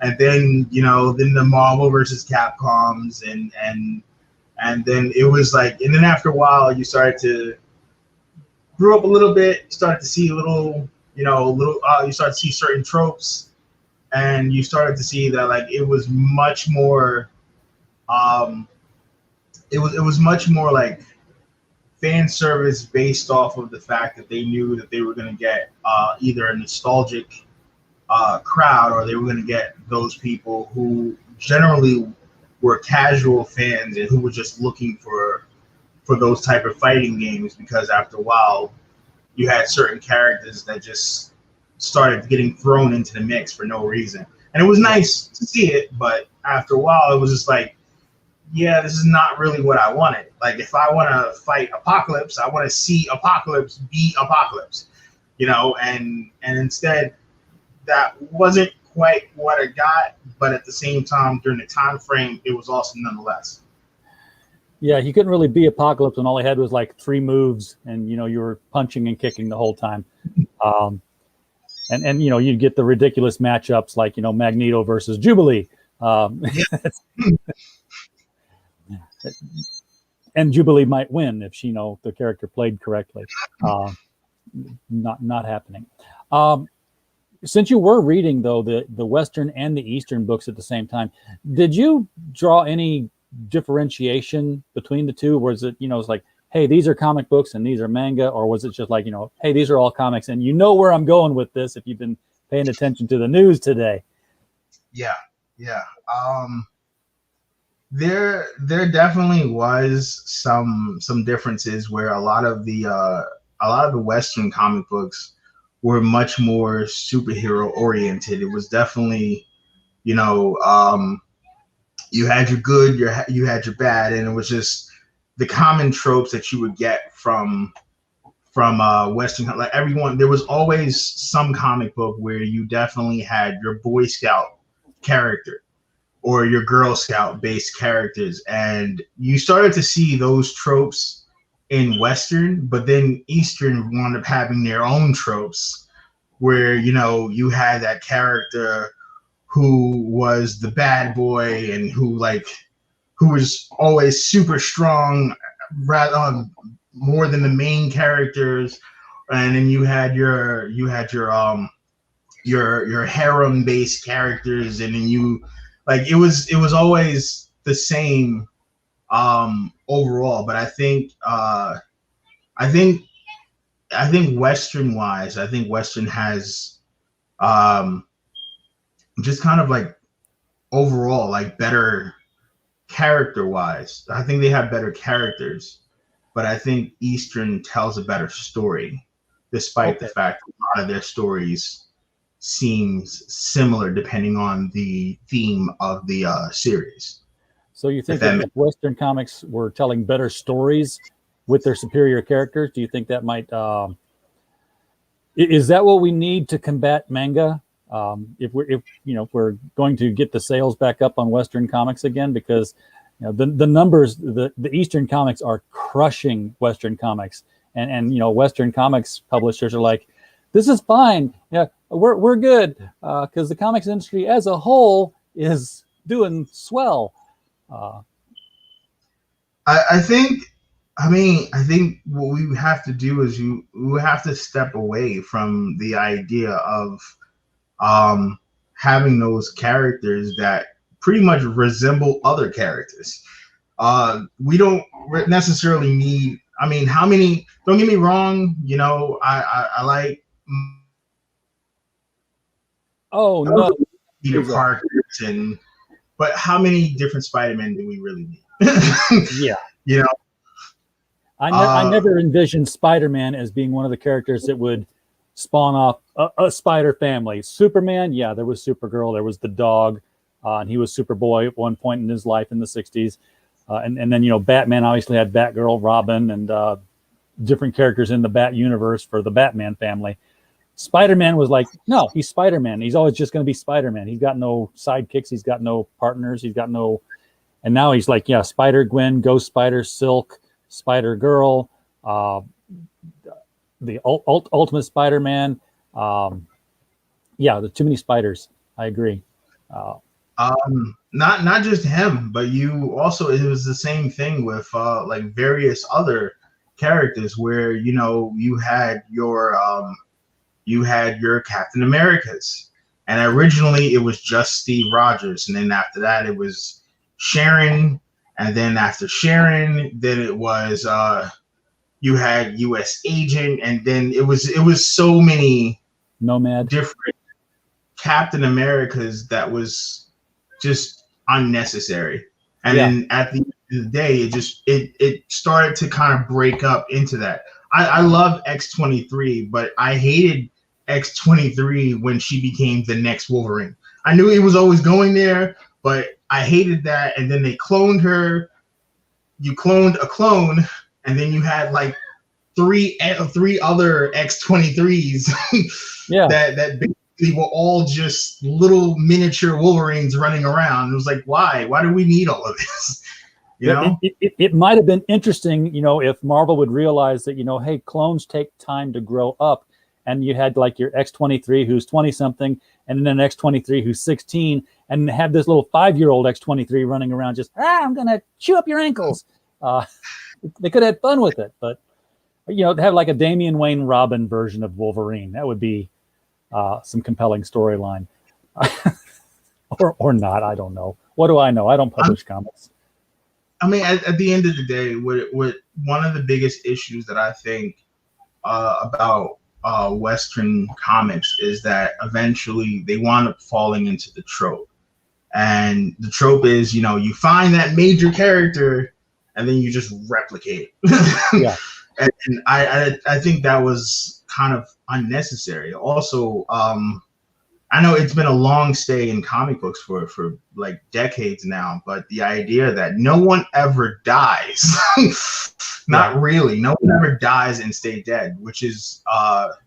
And then then the Marvel versus Capcoms, and then it was like, and then after a while you started to grew up a little bit, started to see you start to see certain tropes, and you started to see that like it was much more um it was much more like fan service based off of the fact that they knew that they were going to get either a nostalgic crowd, or they were going to get those people who generally were casual fans and who were just looking for those type of fighting games, because after a while you had certain characters that just started getting thrown into the mix for no reason. And it was nice to see it, but after a while it was just like, yeah, this is not really what I wanted. Like, if I want to fight Apocalypse, I want to see Apocalypse be Apocalypse, and instead that wasn't quite what I got, but at the same time, during the time frame, it was awesome nonetheless. Yeah, he couldn't really be Apocalypse when all he had was like 3 moves, and you were punching and kicking the whole time. And you'd get the ridiculous matchups like Magneto versus Jubilee. And Jubilee might win if the character played correctly. Not happening. Since you were reading though the Western and the Eastern books at the same time, did you draw any differentiation between the two? Was it it's like, hey, these are comic books and these are manga, or was it just like hey, these are all comics, and where I'm going with this if you've been paying attention to the news today? Yeah. There definitely was some differences where a lot of the Western comic books were much more superhero oriented. It was definitely, you had your good, you had your bad, and it was just the common tropes that you would get from Western. Like, everyone, there was always some comic book where you definitely had your Boy Scout character or your Girl Scout based characters, and you started to see those tropes in Western, but then Eastern wound up having their own tropes where you had that character who was the bad boy and who was always super strong, rather more than the main characters, and then you had your harem based characters, and then it was always the same overall. But I think Western wise, I think Western has just kind of like overall like better character wise. I think they have better characters, but I think Eastern tells a better story, despite the fact that a lot of their stories seems similar depending on the theme of the series. So you think that if Western comics were telling better stories with their superior characters, do you think that might is that what we need to combat manga? If we're going to get the sales back up on Western comics again, because the numbers, the Eastern comics are crushing Western comics, and Western comics publishers are like, this is fine. Yeah, we're good because the comics industry as a whole is doing swell. I think what we have to do is we have to step away from the idea of having those characters that pretty much resemble other characters. We don't necessarily need. I mean, how many? Don't get me wrong. I like. Oh no, Peter Parkers, but how many different Spider-Men do we really need? Yeah. I never envisioned Spider-Man as being one of the characters that would spawn off a spider family. Superman, yeah, there was Supergirl, there was the dog, and he was Superboy at one point in his life in the 60s. And then, Batman obviously had Batgirl, Robin, and different characters in the Bat universe for the Batman family. Spider-Man was like, no, he's Spider-Man. He's always just going to be Spider-Man. He's got no sidekicks. He's got no partners. He's got no... and now he's like, yeah, Spider Gwen, Ghost Spider, Silk, Spider Girl, the Ultimate Spider Man. Yeah, there's too many spiders. I agree. Not just him, but you also, it was the same thing with like various other characters where, you know, you had your Captain Americas, and originally it was just Steve Rogers, and then after that it was Sharon, and then after Sharon, then it was you had US Agent, and then it was so many Nomad, different Captain Americas that was just unnecessary. And then at the end of the day, it started to kind of break up into that. I love X-23, but I hated X-23 when she became the next Wolverine. I knew he was always going there, but I hated that. And then they cloned her. You cloned a clone, and then you had like three other X-23s that basically were all just little miniature Wolverines running around. It was like, why? Why do we need all of this? You know, it might have been interesting, you know, if Marvel would realize that, you know, hey, clones take time to grow up, and you had like your X-23 who's 20 something, and then an X-23 who's 16, and have this little 5-year-old X-23 running around just, I'm gonna chew up your ankles. They could have had fun with it, but you know, to have like a Damian Wayne Robin version of Wolverine, that would be some compelling storyline. or not, I don't know. What do I know? I don't publish comics. I mean, at the end of the day, what one of the biggest issues that I think about Western comics is that eventually they wind up falling into the trope. And the trope is, you know, you find that major character and then you just replicate it. Yeah. And I think that was kind of unnecessary. Also, I know it's been a long stay in comic books for like decades now, but the idea that no one ever dies, not really, no one ever dies and stay dead, which is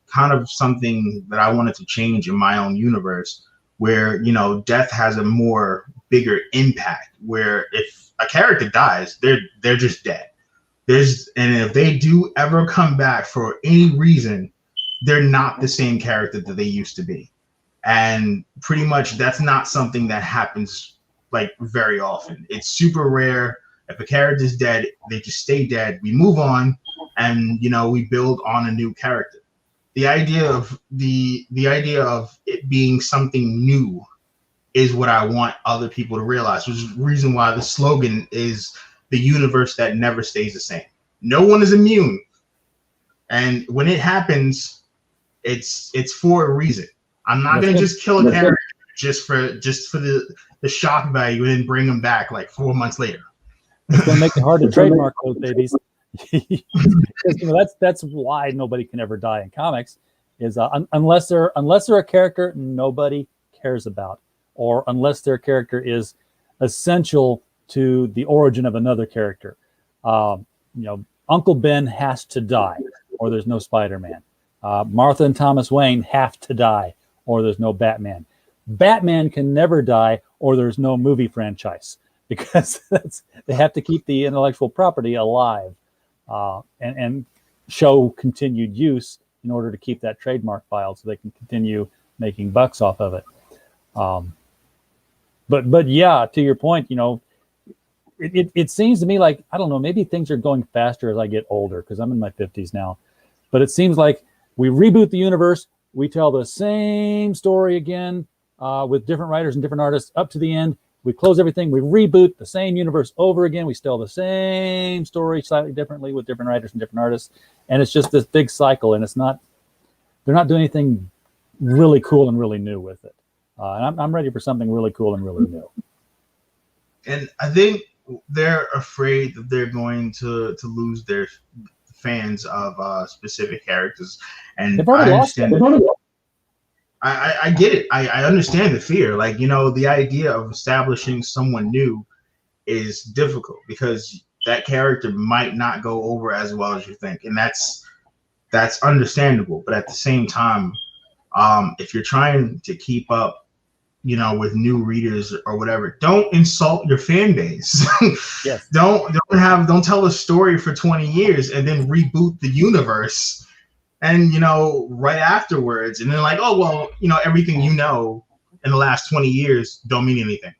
kind of something that I wanted to change in my own universe, where, you know, death has a more bigger impact, where if a character dies, they're just dead. And if they do ever come back for any reason, they're not the same character that they used to be. And pretty much that's not something that happens like very often. It's super rare. If a character's dead, they just stay dead. We move on, and, you know, we build on a new character. The idea of it being something new is what I want other people to realize, which is the reason why the slogan is the universe that never stays the same. No one is immune. And when it happens, it's for a reason. I'm not going to just kill a character just for the shock value and then bring them back like 4 months later. It's going to make it hard to trademark those babies. You know, that's why nobody can ever die in comics, is unless they're a character nobody cares about, or unless their character is essential to the origin of another character. You know, Uncle Ben has to die, or there's no Spider-Man. Martha and Thomas Wayne have to die, or there's no Batman. Batman can never die, or there's no movie franchise, because they have to keep the intellectual property alive and show continued use in order to keep that trademark filed, so they can continue making bucks off of it. But yeah, to your point, you know, it seems to me like, I don't know, maybe things are going faster as I get older, because I'm in my 50s now. But it seems like we reboot the universe, we tell the same story again with different writers and different artists up to the end. We close everything, we reboot the same universe over again. We tell the same story slightly differently with different writers and different artists. And it's just this big cycle, and they're not doing anything really cool and really new with it. And I'm ready for something really cool and really new. And I think they're afraid that they're going to lose their fans of specific characters. And They've already lost them. I get it. I understand the fear. Like, you know, the idea of establishing someone new is difficult, because that character might not go over as well as you think. And that's understandable. But at the same time, if you're trying to keep up with new readers or whatever, don't insult your fan base. Yes. Don't tell a story for 20 years and then reboot the universe and right afterwards, and then like, oh well, everything in the last 20 years don't mean anything.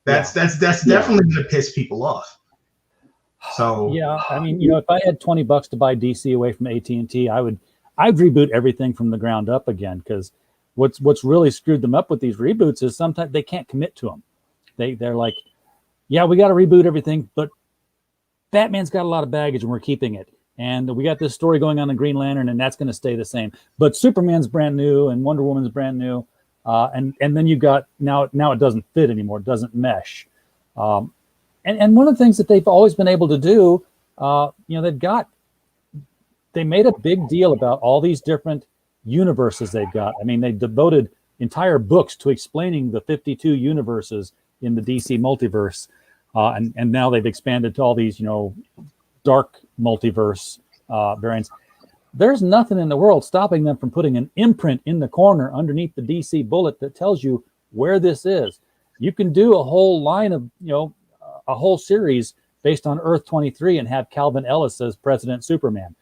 That's definitely gonna piss people off. So yeah, I mean, if I had $20 to buy DC away from AT&T, I'd reboot everything from the ground up again, because what's really screwed them up with these reboots is sometimes they can't commit to them. They're like, yeah, we got to reboot everything, but Batman's got a lot of baggage and we're keeping it. And we got this story going on in Green Lantern, and that's going to stay the same. But Superman's brand new, and Wonder Woman's brand new, and then you got now it doesn't fit anymore, it doesn't mesh. And one of the things that they've always been able to do, they made a big deal about all these different universes they've got. I mean, they devoted entire books to explaining the 52 universes in the DC multiverse, and now they've expanded to all these, dark multiverse variants. There's nothing in the world stopping them from putting an imprint in the corner underneath the DC bullet that tells you where this is. You can do a whole line of, a whole series based on Earth 23 and have Calvin Ellis as President Superman.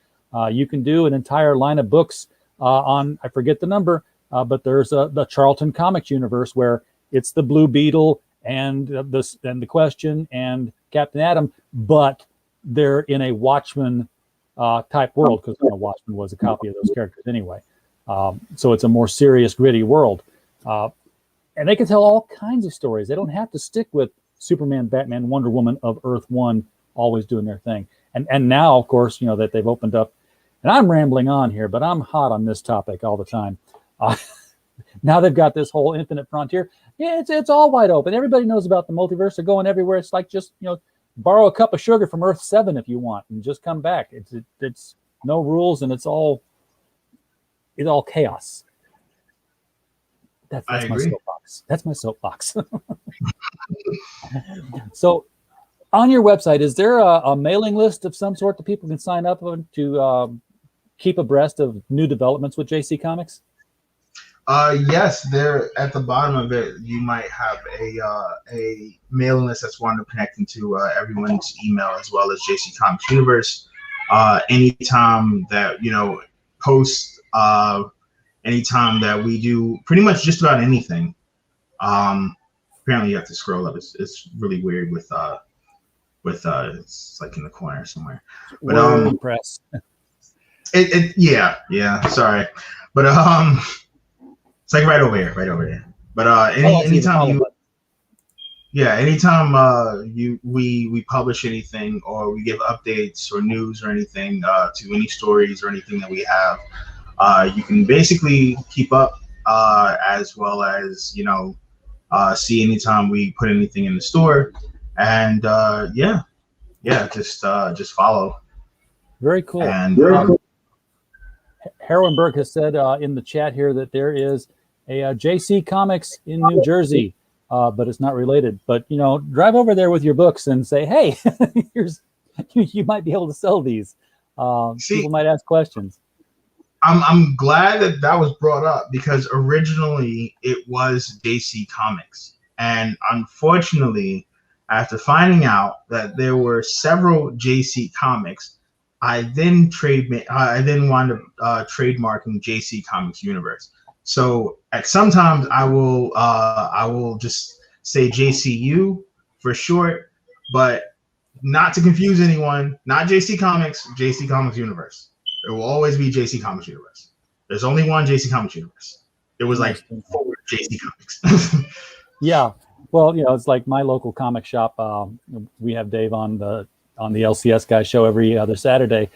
You can do an entire line of books on, I forget the number, but there's the Charlton Comics universe where it's the Blue Beetle and the Question and Captain Atom, but they're in a Watchmen type world, because Watchmen was a copy of those characters anyway. So it's a more serious, gritty world. And they can tell all kinds of stories. They don't have to stick with Superman, Batman, Wonder Woman of Earth 1 always doing their thing. And now, of course, that they've opened up, and I'm rambling on here, but I'm hot on this topic all the time. Now they've got this whole Infinite Frontier. Yeah, it's all wide open. Everybody knows about the multiverse. They're going everywhere. It's like just, borrow a cup of sugar from Earth 7 if you want, and just come back. It's no rules, and it's all chaos. That's my soapbox. That's my soapbox. So, on your website, is there a mailing list of some sort that people can sign up on to keep abreast of new developments with JC Comics? Yes, there at the bottom of it, you might have a mailing list that's wanting to connect into everyone's email, as well as JC Comics Universe. Anytime that post, anytime that we do pretty much just about anything. Apparently, you have to scroll up. It's really weird with it's like in the corner somewhere. But WordPress. Yeah. Sorry, but it's like right over here. But anytime we publish anything, or we give updates or news or anything to any stories or anything that we have, you can basically keep up, as well as see anytime we put anything in the store, and just follow. Very cool. And Harwenberg has said in the chat here that there is a JC Comics in New Jersey, but it's not related. But drive over there with your books and say, hey, you might be able to sell these. People might ask questions. I'm glad that was brought up, because originally it was JC Comics, and unfortunately, after finding out that there were several JC Comics, I then wound up trademarking JC Comics Universe. So sometimes I will just say JCU for short, but not to confuse anyone. Not JC Comics, JC Comics Universe. It will always be JC Comics Universe. There's only one JC Comics Universe. It was like 4 JC Comics. Yeah. Well, it's like my local comic shop. We have Dave on the LCS Guy show every other Saturday.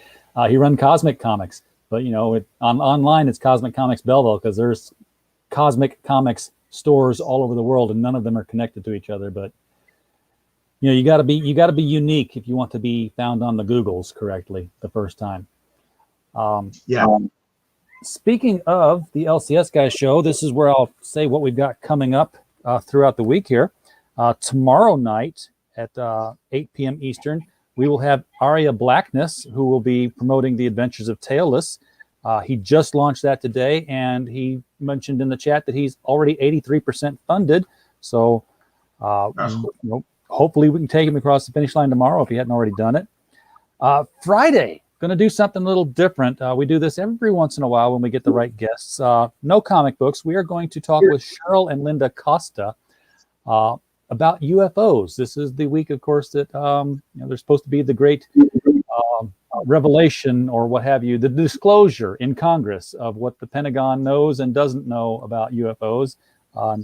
He runs Cosmic Comics, but online it's Cosmic Comics Belleville, because there's Cosmic Comics stores all over the world, and none of them are connected to each other. But you got to be unique if you want to be found on the Googles correctly the first time. Speaking of the LCS Guy show, this is where I'll say what we've got coming up throughout the week here. Tomorrow night at 8 p.m. Eastern, we will have Aria Blackness, who will be promoting the Adventures of Tailless. He just launched that today, and he mentioned in the chat that he's already 83% funded. So hopefully we can take him across the finish line tomorrow if he hadn't already done it. Friday, going to do something a little different. We do this every once in a while when we get the right guests. No comic books. We are going to talk with Cheryl and Linda Costa about UFOs. This is the week, of course, that there's supposed to be the great revelation or what have you, the disclosure in Congress of what the Pentagon knows and doesn't know about UFOs.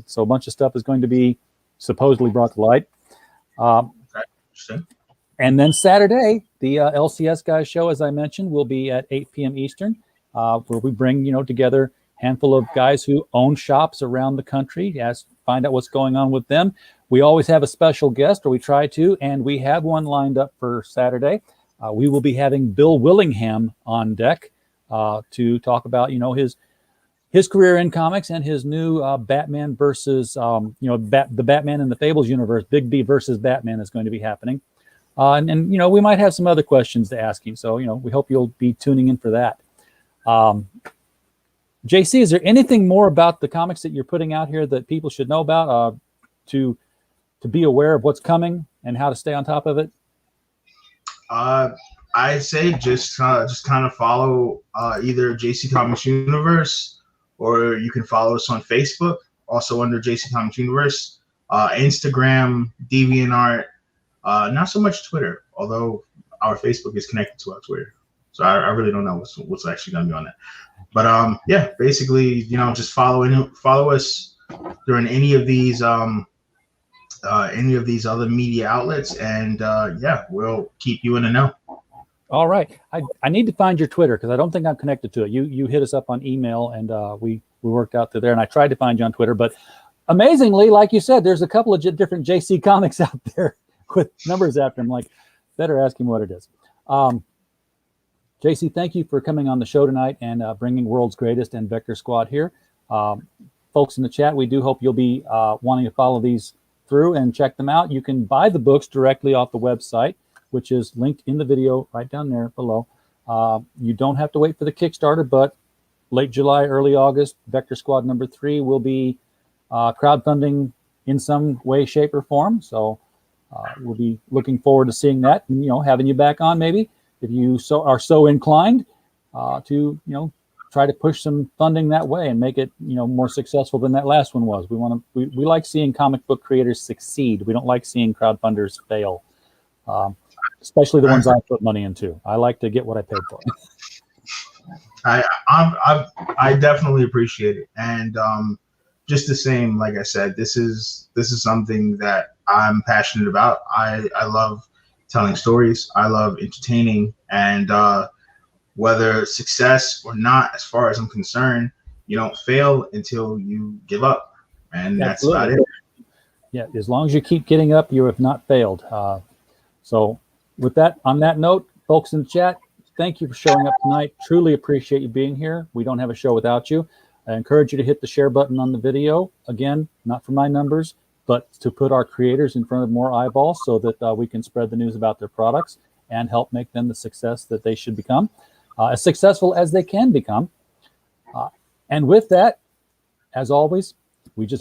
So a bunch of stuff is going to be supposedly brought to light. And then Saturday, the LCS Guys show, as I mentioned, will be at 8 p.m. Eastern, where we bring together a handful of guys who own shops around the country, find out what's going on with them. We always have a special guest, or we try to, and we have one lined up for Saturday. We will be having Bill Willingham on deck to talk about his career in comics and his new Batman versus the Batman in the Fables universe. Big B versus Batman is going to be happening. And we might have some other questions to ask you. So, we hope you'll be tuning in for that. JC, is there anything more about the comics that you're putting out here that people should know about to be aware of what's coming and how to stay on top of it? I say just kind of follow either JC Comics Universe, or you can follow us on Facebook, also under JC Comics Universe, Instagram, DeviantArt. Not so much Twitter, although our Facebook is connected to our Twitter. So I really don't know what's actually going to be on that. But basically, just follow us during any of these other media outlets, and we'll keep you in the know. All right. I need to find your Twitter because I don't think I'm connected to it. You hit us up on email, and we worked out through there, and I tried to find you on Twitter, but amazingly, like you said, there's a couple of different JC comics out there with numbers after him. Like, better ask him what it is. JC, thank you for coming on the show tonight and bringing World's Greatest and Vector Squad here. Folks in the chat, we do hope you'll be wanting to follow these through and check them out. You can buy the books directly off the website, which is linked in the video right down there below. You don't have to wait for the Kickstarter, but late July, early August, Vector Squad number 3 will be crowdfunding in some way, shape, or form. So we'll be looking forward to seeing that and, having you back on maybe if you are so inclined to, try to push some funding that way and make it, more successful than that last one was. We like seeing comic book creators succeed. We don't like seeing crowdfunders fail, especially the ones I put money into. I like to get what I paid for. I definitely appreciate it, and just the same, like I said, this is something that I'm passionate about. I love telling stories. I love entertaining, and whether success or not, as far as I'm concerned, you don't fail until you give up, and that's about it. Yeah, as long as you keep getting up, you have not failed. So with that, on that note, folks in the chat, thank you for showing up tonight. Truly appreciate you being here. We don't have a show without you. I encourage you to hit the share button on the video. Again, not for my numbers, but to put our creators in front of more eyeballs so that we can spread the news about their products and help make them the success that they should become, as successful as they can become. And with that, as always, we just